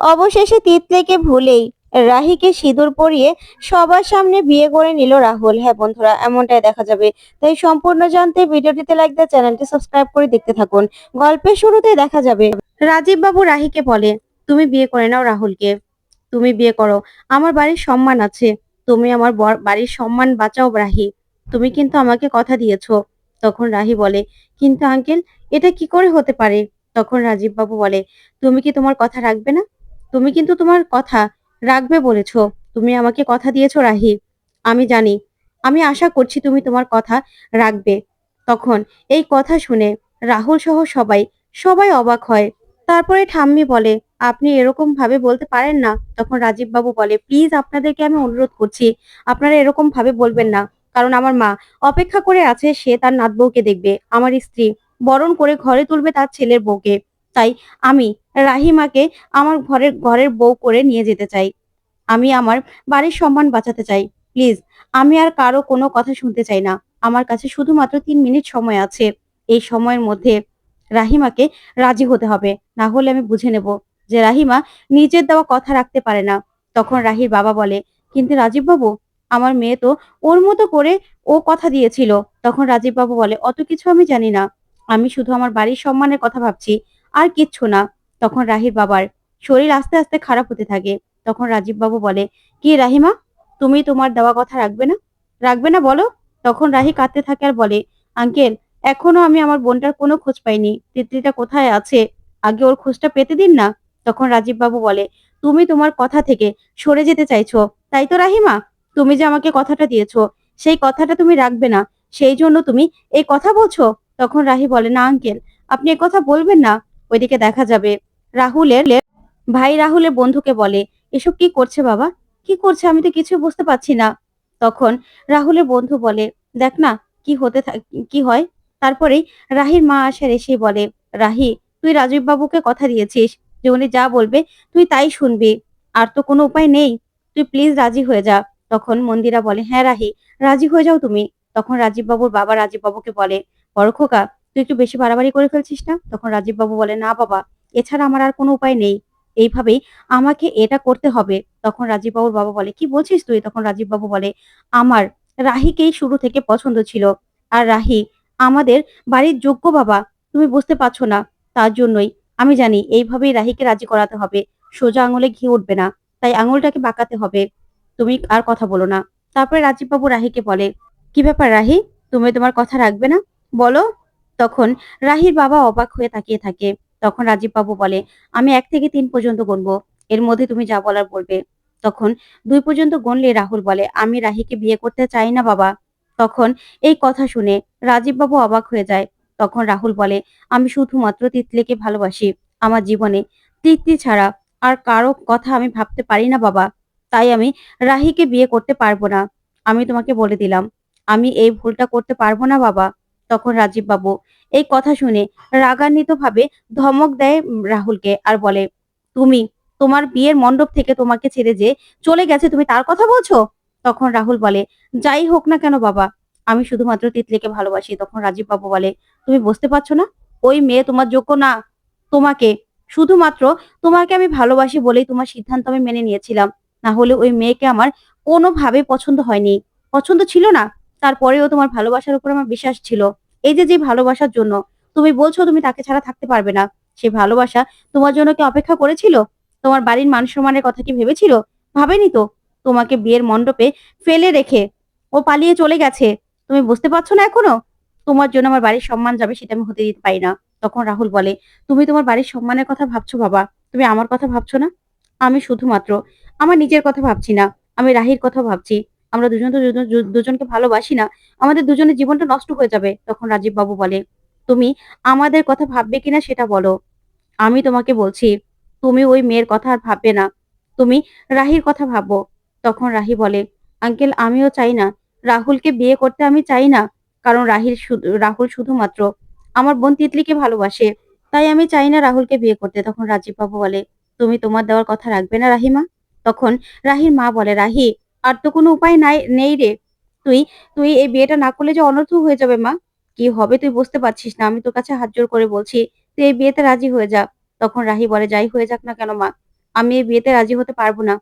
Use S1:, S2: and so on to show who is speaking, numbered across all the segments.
S1: অবশেষে তিতলিকে ভুলেই রাহিকে সিঁদুর পরিয়ে সবার সামনে বিয়ে করে নিল রাহুল। হ্যাঁ বন্ধুরা, এমনটাই দেখা যাবে। তাই সম্পূর্ণ জানতে ভিডিওটিতে লাইক দিয়ে চ্যানেলটি সাবস্ক্রাইব করে দেখতে থাকুন। গল্পের শুরুতেই দেখা যাবে রাজীব বাবু রাহিকে বলে, তুমি বিয়ে করে নাও রাহুলকে, তুমি বিয়ে করো, আমার বাড়ির সম্মান আছে, তুমি আমার বাড়ির সম্মান বাঁচাও রাহি, তুমি কিন্তু আমাকে কথা দিয়েছো। তখন রাহি বলে, কিন্তু আঙ্কেল, এটা কি করে হতে পারে? তখন রাজীব বাবু বলে, তুমি কি তোমার কথা রাখবে না? তুমি কিন্তু তোমার কথা রাখবে বলেছো, তুমি আমাকে কথা দিয়েছো রাহি, আমি জানি, আমি আশা করছি তুমি তোমার কথা রাখবে। তখন এই কথা শুনে রাহুল সহ সবাই সবাই অবাক হয়। তারপরে ঠাম্মি বলে, আপনি এরকম ভাবে বলতে পারেন না। তখন রাজীব বাবু বলে, প্লিজ আপনাদেরকে আমি অনুরোধ করছি, আপনারা এরকম ভাবে বলবেন না, কারণ আমার মা অপেক্ষা করে আছে, সে তার নাত বউকে দেখবে, আমার স্ত্রী বরণ করে ঘরে তুলবে তার ছেলের বউকে। তাই আমি রাহিমাকে আমার ঘরের বউ করে নিয়ে যেতে চাই, আমি আমার বাড়ির সম্মান বাঁচাতে চাই। প্লিজ, আমি আর কারো কোনো কথা শুনতে চাই না। আমার কাছে শুধুমাত্র ৩ মিনিট সময় আছে। এই সময়ের মধ্যে রাহিমাকে রাজি হতে হবে, না হলে আমি বুঝে নেব যে রাহিমা নিজের দেওয়া কথা রাখতে পারে না। তখন রাহির বাবা বলে, কিন্তু রাজীব বাবু, আমার মেয়ে তো ওর মতো করে ও কথা দিয়েছিল। তখন রাজীব বাবু বলে, অত কিছু আমি জানি না, আমি শুধু আমার বাড়ির সম্মানের কথা ভাবছি, আর কিচ্ছু না। তখন রাহির বাবার শরীর আস্তে আস্তে খারাপ হতে থাকে। তখন রাজীব বাবু বলে, কি রাহিমা, তুমি তোমার দেওয়া কথা রাখবে না? রাখবে না বলো? তখন রাহি কাঁদতে থাকে আর বলে, আঙ্কেল, এখনো আমি আমার বোনটার কোনো খোঁজ পাইনি, তিতলিটা কোথায় আছে, আগে ওর খোঁজটা পেতে দিন না। তখন রাজীব বাবু বলে, তুমি তোমার কথা থেকে সরে যেতে চাইছো, তাই তো রাহিমা? তুমি যে আমাকে কথাটা দিয়েছো, সেই কথাটা তুমি রাখবে না, সেই জন্য তুমি এই কথা বলছো? তখন রাহি বলে, না আঙ্কেল, আপনি এ কথা বলবেন না। ওইদিকে দেখা যাবে রাহুলের ভাই রাহুলের বন্ধুকে বলে, এসব কি করছে বাবা, কি করছে, আমি তো কিছু বুঝতে পারছি না। তখন রাহুলের বন্ধু বলে, দেখ না কি কি হয়। তারপরেই রাহির মা আসার এসে বলে, রাহি, তুই রাজীব বাবুকে কথা দিয়েছিস যে উনি যা বলবে তুই তাই শুনবি, আর তো কোনো উপায় নেই, তুই প্লিজ রাজি হয়ে যা। তখন মন্দিরা বলে, হ্যাঁ রাহি, রাজি হয়ে যাও তুমি। তখন রাজীব বাবুর বাবা রাজীব বাবুকে বলে, বড় খোকা, তুই একটু বেশি বাড়াবাড়ি করে ফেলছিস না? তখন রাজীব বাবু বলে, না বাবা, এছাড়া আমার আর কোনো উপায় নেই, এইভাবেই আমাকে এটা করতে হবে। তখন রাজীব বাবুর বাবা বলে, কি বলছিস তুই? তখন রাজীব বাবু বলে, আমার রাহিকেই শুরু থেকে পছন্দ ছিল, আর রাহি আমাদের বাড়ির যোগ্য বাবা, তুমি বুঝতে পারছো না, তার জন্যই আমি জানি এইভাবেই রাহিকে রাজি করাতে হবে, সোজা আঙুলে ঘি উঠবে না, তাই আঙুলটাকে বাঁকাতে হবে, তুমি আর কথা বলো না। তারপরে রাজীব বাবু রাহিকে বলে, কি ব্যাপার রাহি, তুমি তোমার কথা রাখবে না, বলো? তখন রাহির বাবা অবাক হয়ে তাকিয়ে থাকে। তখন রাজীব বাবু বলে, আমি ১ থেকে ৩ পর্যন্ত গুনবো, এর মধ্যে তুমি যা বলার বলবে। তখন ২ পর্যন্ত গুনলে রাহুল বলে, আমি রাহিকে বিয়ে করতে চাই না বাবা। তখন এই কথা শুনে রাজীব বাবু অবাক হয়ে যায়। তখন রাহুল বলে, আমি শুধুমাত্র তিতলিকে ভালোবাসি, আমার জীবনে তিতলি ছাড়া আর কারো কথা আমি ভাবতে পারি না বাবা, তাই আমি রাহিকে বিয়ে করতে পারবো না। আমি তোমাকে বলে দিলাম, আমি এই ভুলটা করতে পারবো না বাবা। তখন রাজীব বাবু এই কথা শুনে রাগান্বিত ভাবে ধমক দেয় রাহুলকে আর বলে, তুমি তোমার বিয়ের মণ্ডপ থেকে তোমাকে ছেড়ে যে চলে গেছে, তুমি তার কথা বলছো? তখন রাহুল বলে, যাই হোক না কেন বাবা, আমি শুধুমাত্র তিতলিকে ভালোবাসি। তখন রাজীব বাবু বলে, তুমি বুঝতে পারছো না, ওই মেয়ে তোমার যোগ্য না, তোমাকে শুধুমাত্র তোমাকে আমি ভালোবাসি বলেই তোমার সিদ্ধান্ত আমি মেনে নিয়েছিলাম, না হলে ওই মেয়েকে আমার কোনোভাবে পছন্দ হয়নি, পছন্দ ছিল না। তারপরেও তোমার ভালোবাসার উপর আমার বিশ্বাস ছিল। এই যে ভালোবাসার জন্য তুমি বলছো তুমি তাকে ছাড়া থাকতে পারবে না, সেই ভালোবাসা তোমার জন্য কি অপেক্ষা করেছিল? তোমার বাড়ির মান সম্মানের কথা কি ভেবেছিল? ভাবেনি তো। তোমাকে বিয়ের মণ্ডপে ফেলে রেখে ও পালিয়ে চলে গেছে, তুমি বুঝতে পারছো না এখনো? তোমার জন্য আমার বাড়ির সম্মান যাবে সেটা আমি হতে দিতে পারি না। তখন রাহুল বলে, তুমি তোমার বাড়ির সম্মানের কথা ভাবছো বাবা, তুমি আমার কথা ভাবছো না? আমি শুধুমাত্র আমার নিজের কথা ভাবছি না, আমি রাহির কথা ভাবছি। আমরা দুজন তো দুজনকে ভালোবাসি না, আমাদের দুজনের জীবনটা নষ্ট হয়ে যাবে। তখন রাজীব বাবু বলে, তুমি আমাদের কথা ভাববে কিনা সেটা বলো, আমি তোমাকে বলছি, তুমি ওই মেয়ের কথা আর ভাববে না, তুমি রাহির কথা ভাবো। তখন রাহি বলে, আঙ্কেল, আমিও চাই না, রাহুলকে বিয়ে করতে আমি চাই না, কারণ রাহুল শুধুমাত্র আমার বোন তিতলিকে ভালোবাসে, তাই আমি চাই না রাহুলকে বিয়ে করতে। তখন রাজীব বাবু বলে, তুমি তোমার দেওয়ার কথা রাখবে না রাহিমা? তখন রাহির মা বলে, রাহি, আর তো কোনো উপায় নেই রে, তুই তুই এই বিয়েটা না করলে যে অনর্থ হয়ে যাবে মা, কি হবে তুই বুঝতে পারছিস না, আমি তোর কাছে হাত জোড় করে বলছি, তুই এই বিয়েতে রাজি হয়ে যা। তখন রাহি বলে, যাই হয়ে যাক না কেন মা, আমি এই বিয়েতে রাজি হতে পারবো না।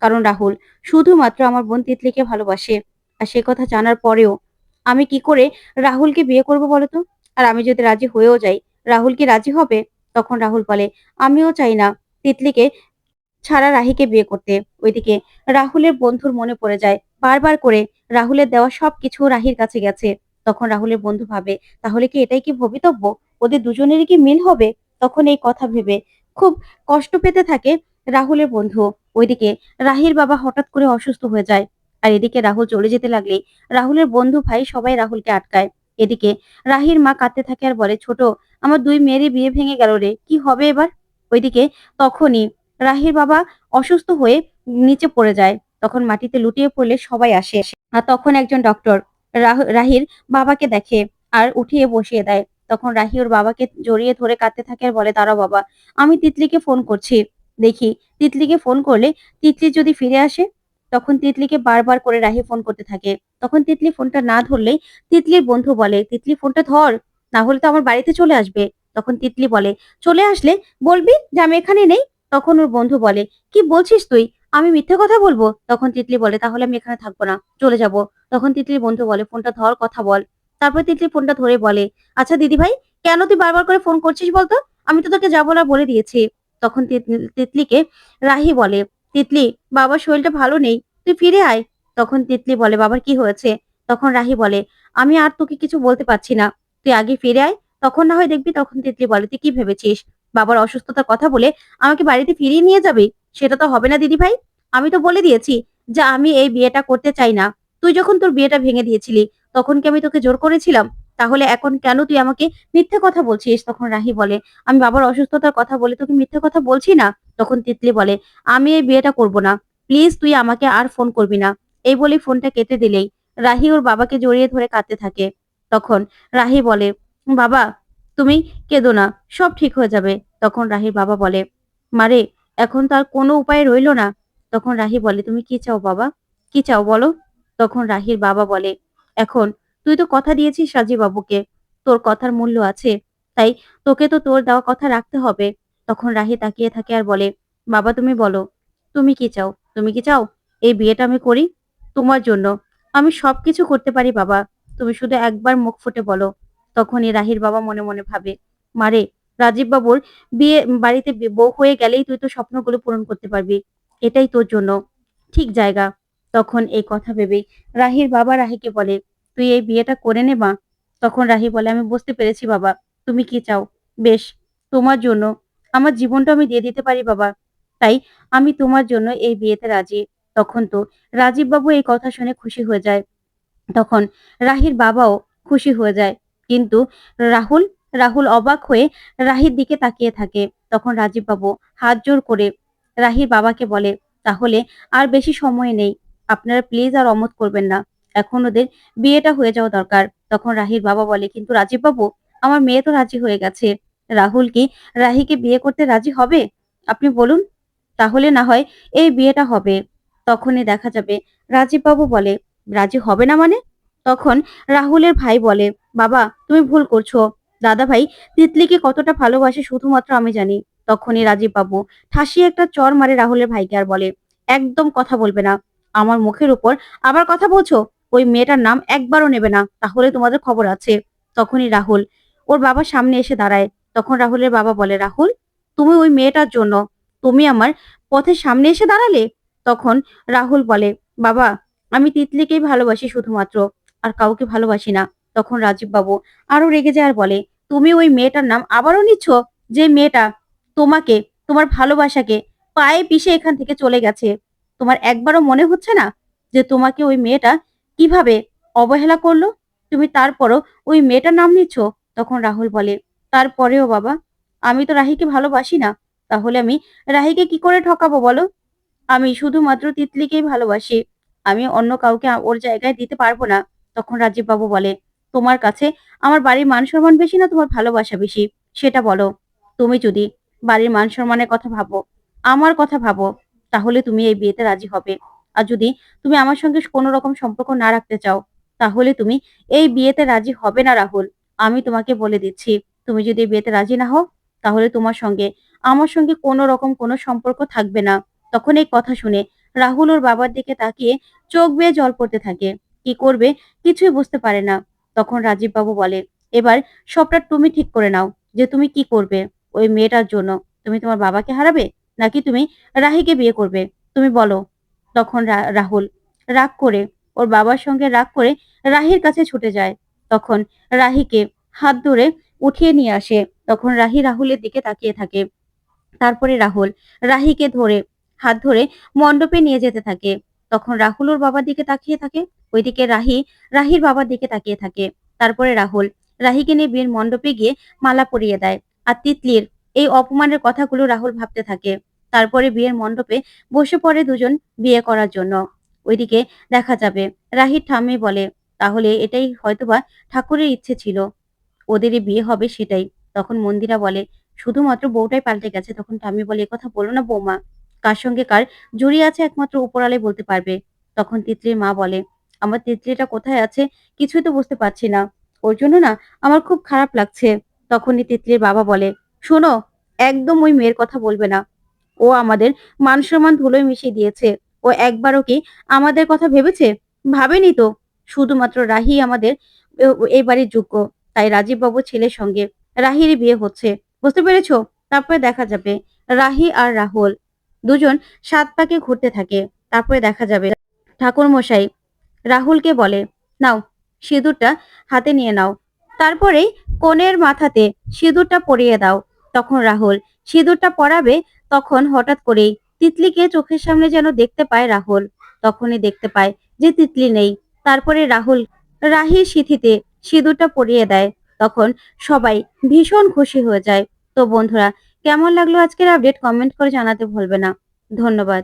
S1: কারণ রাহুল শুধুমাত্র আমার বোন তিতলিকে ভালোবাসে। আর সে কথা জানার পরেও আমি কি করে রাহুলকে বিয়ে করব বলো তো? আর আমি যদি রাজি হয়েও যাই, রাহুল কি রাজি হবে? তখন রাহুল বলে, আমিও চাই না তিতলিকে ছাড়া রাহিকে বিয়ে করতে। ওইদিকে রাহুলের বন্ধুর মনে পড়ে যায় বারবার করে রাহুলের দেওয়া সবকিছু রাহির কাছে গেছে। তখন রাহুলের বন্ধু ভাবে, তাহলে কি এটাই কি ভবিতব্য? ওদের দুজনেরই কি মিল হবে? তখন এই কথা ভেবে খুব কষ্ট পেতে থাকে রাহুলের বন্ধু। ওইদিকে রাহির বাবা হঠাৎ করে অসুস্থ হয়ে যায়। আর এদিকে রাহুল চলে যেতে লাগলে রাহুলের বন্ধু ভাই সবাই রাহুলকে আটকায়। এদিকে রাহির মা কাঁদতে থাকে আর বলে, ছোট, আমার দুই মেয়েরই বিয়ে ভেঙে গেল রে, কি হবে এবার? ওইদিকে তখনই রাহির বাবা অসুস্থ হয়ে নিচে পড়ে যায়। তখন মাটিতে লুটিয়ে পড়লে সবাই আসে। আর তখন একজন ডক্টর রাহির বাবাকে দেখে আর উঠিয়ে বসিয়ে দেয়। তখন রাহি ওর বাবাকে জড়িয়ে ধরে কাঁদতে থাকে আর বলে, দাঁড়াও বাবা, আমি তিতলিকে ফোন করছি। দেখি তিতলিকে ফোন করলে তিতলি যদি ফিরে আসে। তখন তিতলিকে বারবার করে রাহি ফোন করতে থাকে। তখন তিতলি ফোনটা না ধরলেই তিতলির বন্ধু বলে, তিতলি ফোনটা ধর, না হলে তো আমার বাড়িতে চলে আসবে। তখন তিতলি বলে, চলে আসলে বলবি যে আমি এখানে নেই। তখন ওর বন্ধু বলে, কি বলছিস তুই? আমি মিথ্যে কথা বলবো? তখন তিতলি বলে, তাহলে আমি এখানে থাকবো না, চলে যাব। তখন তিতলির বন্ধু বলে, ফোনটা ধর, কথা বল। তারপর তিতলি ফোনটা ধরে বলে, আচ্ছা দিদি ভাই, কেন তুই বারবার করে ফোন করছিস বলতো? আমি তো তোকে যা বলার বলে দিয়েছি। তখন তিতলিকে রাহি বলে, তিতলি, বাবার শরীরটা ভালো নেই, তুই ফিরে আয়। তখন তিতলি বলে, বাবার কি হয়েছে? তখন রাহি বলে, আমি আর তোকে কিছু বলতে পারছি না, তুই আগে ফিরে আয়, তখন না হয় দেখবি। তখন তিতলি বলে, তুই কি ভেবেছিস বাবার অসুস্থতার কথা বলে আমাকে বাড়িতে ফিরিয়ে নিয়ে যাবি? সেটা তো হবে না দিদি ভাই। আমি তো বলে দিয়েছি যে আমি এই বিয়েটা করতে চাই না। তুই যখন তোর বিয়েটা ভেঙে দিয়েছিলি, তখন কি আমি তোকে জোর করেছিলাম? তাহলে এখন কেন তুই আমাকে মিথ্যে কথা বলছিস? তখন রাহি বলে, আমি বাবার অসুস্থতার কথা বলে তোকে মিথ্যে কথা বলছি না। তখন তিতলি বলে, আমি এই বিয়েটা করব না, প্লিজ তুই আমাকে আর ফোন করবি না। এই বলে ফোনটা কেটে দিলেই রাহি ওর বাবাকে জড়িয়ে ধরে কাঁদতে থাকে। তখন রাহি বলে, বাবা, তুমি কেঁদো না, সব ঠিক হয়ে যাবে। তখন রাহির বাবা বলে, মারে, এখন তো আর কোনো উপায় রইলো না। তখন রাহি বলে, তুমি কি চাও বাবা? কি চাও বলো? তখন রাহির বাবা বলে, এখন তুই তো কথা দিয়েছিস রাজীব বাবুকে, তোর কথার মূল্য আছে, তাই তোকে তো তোর দেওয়া কথা রাখতে হবে। তখন রাহি তাকিয়ে থাকে আর বলে, বাবা তুমি বলো, তুমি কি চাও? তুমি কি চাও এই বিয়েটা আমি করি? তোমার জন্য আমি সবকিছু করতে পারি বাবা, তুমি শুধু একবার মুখ ফুটে বলো। তখনই রাহির বাবা মনে মনে ভাবে, মারে, রাজীব বাবুর বিয়ে বাড়িতে বউ হয়ে গেলেই তুই তো স্বপ্নগুলো পূরণ করতে পারবি, এটাই তোর জন্য ঠিক জায়গা। তখন এই কথা ভেবেই রাহির বাবা রাহিকে বলে, তুই এই বিয়েটা করে নে মা। তখন রাহি বলে, আমি বুঝতে পেরেছি বাবা, তুমি কি চাও। বেশ, তোমার জন্য আমার জীবনটা আমি দিয়ে দিতে পারি বাবা, তাই আমি তোমার জন্য এই বিয়েতে রাজি। তখন তো রাজীব বাবু এই কথা শুনে খুশি হয়ে যায়। তখন রাহির বাবাও খুশি হয়ে যায়। কিন্তু রাহুল রাহুল অবাক হয়ে রাহির দিকে তাকিয়ে থাকে। তখন রাজীব বাবু হাত জোড় করে রাহির বাবাকে বলে, তাহলে আর বেশি সময় নেই, আপনারা প্লিজ আর অমত করবেন না, এখন ওদের বিয়েটা হয়ে যাওয়া দরকার। তখন রাহির বাবা বলে, কিন্তু রাজীব বাবু, আমার মেয়ে তো রাজি হয়ে গেছে, রাহুল কি রাহিকে বিয়ে করতে রাজি হবে? আপনি বলুন, তাহলে না হয় এই বিয়েটা হবে। তখনই দেখা যাবে রাজীব বাবু বলে, রাজি হবে না মানে? তখন রাহুলের ভাই বলে, বাবা তুমি ভুল করছো, দাদা ভাই তিতলিকে কতটা ভালোবাসে শুধুমাত্র আমি জানি। তখনই রাজীব বাবু ঠাসিয়ে একটা চড় মারে রাহুলের ভাইকে আর বলে, একদম কথা বলবে না আমার মুখের উপর, আবার কথা বলছো? ওই মেয়েটার নাম একবারও নেবে না, তাহলে তোমাদের খবর আছে। তখনই রাহুল ওর বাবার সামনে এসে দাঁড়ায়। তখন রাহুলের বাবা বলে, রাহুল, তুমি ওই মেয়েটার জন্য তুমি আমার পথের সামনে এসে দাঁড়ালে? তখন রাহুল বলে, বাবা, আমি তিতলিকেই ভালোবাসি শুধুমাত্র, আর কাউকে ভালোবাসি না। তখন রাজীব বাবু আরো রেগে যায় আর বলে, তুমি ওই মেয়েটার নাম আবারও নিচ্ছ, যে মেয়েটা তোমাকে, তোমার ভালোবাসাকে পায়ে পিষে এখান থেকে চলে গেছে। তোমার একবারও মনে হচ্ছে না যে তোমাকে ওই মেয়েটা কিভাবে অবহেলা করলো? তুমি তারপরও ওই মেয়েটার নাম নিচ্ছ? তখন রাহুল বলে, তারপরেও বাবা, আমি তো রাহিকে ভালোবাসি না, তাহলে আমি রাহিকে কি করে ঠকাবো বলো? আমি শুধুমাত্র তিতলিকেই ভালোবাসি, আমি অন্য কাউকে ওর জায়গায় দিতে পারবো না। তখন রাজীব বাবু বলে, তোমার কাছে আমার বাড়ির মান সম্মান বেশি না তোমার ভালোবাসা বেশি, সেটা বলো। তুমি যদি বাড়ির মান সম্মানের কথা ভাবো, আমার কথা ভাবো, তাহলে তুমি এই বিয়েতে রাজি হবে। আর যদি তুমি আমার সঙ্গে কোনো রকম সম্পর্ক না রাখতে চাও, তাহলে তুমি এই বিয়েতে রাজি হবে না রাহুল। আমি তোমাকে বলে দিচ্ছি, তুমি যদি এই বিয়েতে রাজি না হও, তাহলে তোমার সঙ্গে আমার সঙ্গে কোনো রকম কোনো সম্পর্ক থাকবে না। তখন এই কথা শুনে রাহুল ওর বাবার দিকে তাকিয়ে চোখ বেয়ে জল পড়তে থাকে। কি করবে কিছুই বুঝতে পারে না। তখন রাজীব বাবু বলে, এবার সবটা তুমি ঠিক করে নাও যে তুমি কি করবে ওই মেয়েটার জন্য। তুমি তোমার বাবাকে হারাবে নাকি তুমি রাহিকে বিয়ে করবে? তুমি বলো। তখন রাহুল রাগ করে ওর বাবার সঙ্গে রাগ করে রাহির কাছে ছুটে যায়। তখন রাহিকে হাত ধরে উঠিয়ে নিয়ে আসে। তখন রাহি রাহুলের দিকে তাকিয়ে থাকে। তারপরে রাহুল রাহিকে ধরে হাত ধরে মণ্ডপে নিয়ে যেতে থাকে। তখন রাহুল ওর বাবার দিকে তাকিয়ে থাকে। ওইদিকে রাহি রাহির বাবার দিকে তাকিয়ে থাকে। তারপরে রাহুল রাহিকে নিয়ে বিয়ের মণ্ডপে গিয়ে মালা পরিয়ে দেয়। আর তিতলির এই অপমানের কথাগুলো রাহুল ভাবতে থাকে। তারপরে বিয়ের মণ্ডপে বসে পড়ে দুজন বিয়ে করার জন্য। ওইদিকে দেখা যাবে রাহির ঠাম্মি বলে, তাহলে এটাই হয়তোবা ঠাকুরের ইচ্ছে ছিল, ওদেরই বিয়ে হবে সেটাই। তখন মন্দিরা বলে, শুধুমাত্র বউটাই পাল্টে গেছে। তখন ঠাম্মি বলে, একথা বলো না বৌমা, কার সঙ্গে কার জড়িয়ে আছে একমাত্র উপরওয়ালাই বলতে পারবে। তখন তিতলির মা বলে, আমার তিতলিটা কোথায় আছে কিছুই তো বুঝতে পারছি না, ওর জন্য না আমার খুব খারাপ লাগছে। তখনই তিতলির বাবা বলে, শোনো, একদম ওই মেয়ের কথা বলবে না। ও আমাদের মান সম্মান ধুলোয় মিশিয়ে দিয়েছে। ও একবারও কি আমাদের কথা ভেবেছে? ভাবেনি তো। শুধুমাত্র রাহি আমাদের এই বাড়ির যোগ্য। তাই রাজীব বাবুর ছেলের সঙ্গে রাহিরই বিয়ে হচ্ছে। বুঝতে পেরেছো? তারপরে দেখা যাবে রাহি আর রাহুল দুজন ৭ পাকে ঘুরতে থাকে। তারপরে দেখা যাবে ঠাকুর মশাই রাহুলকে বলে, নাও সিঁদুরটা হাতে নিয়ে নাও। তারপরেই কনের মাথাতে সিঁদুরটা পরিয়ে দাও। তখন রাহুল সিঁদুরটা পরাবে। তখন হঠাৎ করেই তিতলিকে চোখের সামনে যেন দেখতে পায় রাহুল। তখনই দেখতে পায় যে তিতলি নেই। তারপরে রাহুল রাহির সিঁথিতে সিঁদুরটা পরিয়ে দেয়। তখন সবাই ভীষণ খুশি হয়ে যায়। তো বন্ধুরা, কেমন লাগলো আজকের আপডেট কমেন্ট করে জানাতে ভুলবে না। ধন্যবাদ।